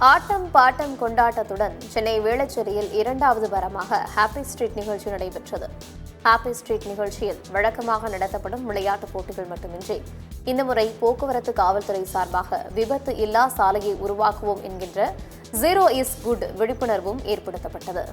ஆட்டம் bottom கொண்டாட்டத்துடன் Chennai வேளச்சேரியில் இரண்டாவது வாரமாக happy street நிகழ்ச்சி நடைபெற்றது. ஹாப்பி ஸ்ட்ரீட் நிகழ்ச்சியில் வழக்கமாக நடத்தப்படும் விளையாட்டுப் போட்டிகள் மட்டுமின்றி இந்த முறை போக்குவரத்து காவல்துறை சார்பாக விபத்து இல்லா சாலையை உருவாக்குவோம் என்கின்ற ஜீரோ இஸ் குட் விழிப்புணர்வும் ஏற்படுத்தப்பட்டது.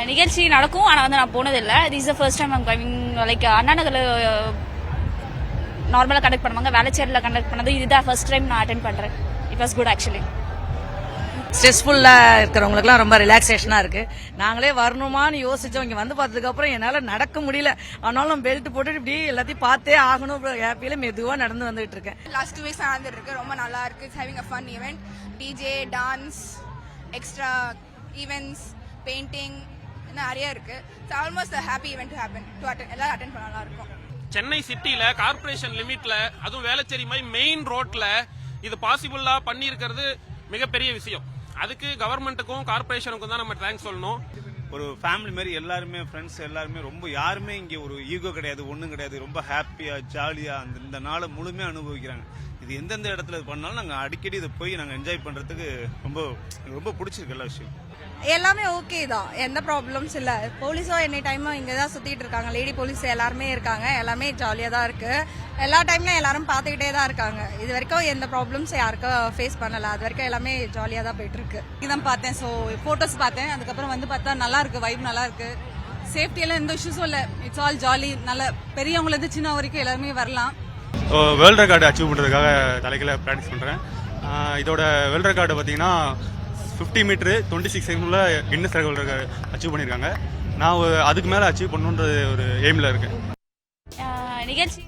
நிகழ்ச்சி நடக்கும். ஆனால் நான் போனதில்லை. This the first time I'm coming. Like Anna நகரில் நார்மலாக கண்டக்ட் பண்ணுவாங்க, வேளச்சேரியில் கண்டக்ட் பண்ணது இதுதான் ஃபர்ஸ்ட் டைம் நான் அட்டென்ட் பண்ணுறேன். It was good actually. ஸ்ட்ரெஸ்ஃபுல்லாக இருக்கிறவங்களுக்குலாம் ரொம்ப ரிலாக்ஸேஷனாக இருக்குது. நாங்களே வரணுமான்னு யோசித்தோம். இங்கே வந்து பார்த்ததுக்கப்புறம் என்னால் நடக்க முடியல. ஆனாலும் பெல்ட் போட்டு இப்படி எல்லாத்தையும் பார்த்தே ஆகணும் ஹாப்பியில் மெதுவாக நடந்து வந்துட்டு இருக்கேன். லாஸ்ட் 2 வீக்ஸ் நடந்துட்டு இருக்கு. ரொம்ப நல்லா இருக்கு. It's having a fun event. DJ, dance, extra events, painting நிறைய இருக்கு. Almost happy event to happen to attend. எல்லாரும் அட்டெண்ட் பண்ண நல்லா இருக்கும். சென்னை சிட்டில கார்பரேஷன் லிமிட்ல, அதுவும் வேளச்சேரி மாதிரி மெயின் ரோட்ல இது பாசிபிளா பண்ணி இருக்கிறது மிகப்பெரிய விஷயம். அதுக்கு கவர்மெண்ட்டுக்கும் கார்பரேஷனுக்கும் தான் நம்ம தேங்க்ஸ் சொல்லணும். ஒரு ஃபேமிலி மாதிரி எல்லாருமே, ஃப்ரெண்ட்ஸ் எல்லாருமே ரொம்ப, யாருமே இங்கே ஒரு ஈகோ கிடையாது, ஒன்றும் கிடையாது. ரொம்ப ஹாப்பியா ஜாலியா இந்த நாளை முழுமையாக அனுபவிக்கிறாங்க. இது எந்தெந்த இடத்துல பண்ணாலும் நாங்கள் அடிக்கடி இதை போய் நாங்கள் என்ஜாய் பண்றதுக்கு ரொம்ப பிடிச்சிருக்கு எல்லா விஷயம். எல்லாமே ஓகே தான், எந்த ப்ராப்ளம்ஸ் இல்லை. போலீஸும் எனி டைமும் இங்கே தான் சுற்றிட்டு இருக்காங்க. லேடி போலீஸ் எல்லாருமே இருக்காங்க. எல்லாமே ஜாலியாக தான் இருக்கு. எல்லா டைம்லையும் எல்லாரும் பார்த்துக்கிட்டே தான் இருக்காங்க. இது வரைக்கும் எந்த ப்ராப்ளம்ஸ் யாருக்கும் ஃபேஸ் பண்ணல. அது வரைக்கும் எல்லாமே ஜாலியாக தான் போயிட்டு இருக்கு. இதான் பார்த்தேன். ஸோ ஃபோட்டோஸ் பார்த்தேன். அதுக்கப்புறம் வந்து பார்த்தா நல்லா இருக்கு, வைப் நல்லா இருக்கு. சேஃப்டியெல்லாம் எந்த இஷ்யூஸும் இல்லை. It's all jolly. நல்ல பெரியவங்களது சின்ன வரைக்கும் எல்லாருமே வரலாம். வேர்ல்டு ரெக்கார்டு அச்சீவ் பண்ணுறதுக்காக தலைகளை ப்ராக்டிஸ் பண்ணுறேன். இதோட வேர்ல்டு ரெக்கார்டு பார்த்தீங்கன்னா 50 மீட்டரு 26 செகண்ட்ல கின்னஸ் ரெக்கார்டு அச்சீவ் பண்ணியிருக்காங்க. நான் அதுக்கு மேலே அச்சீவ் பண்ணணுன்ற ஒரு எய்மில் இருக்கேன். நிகழ்ச்சி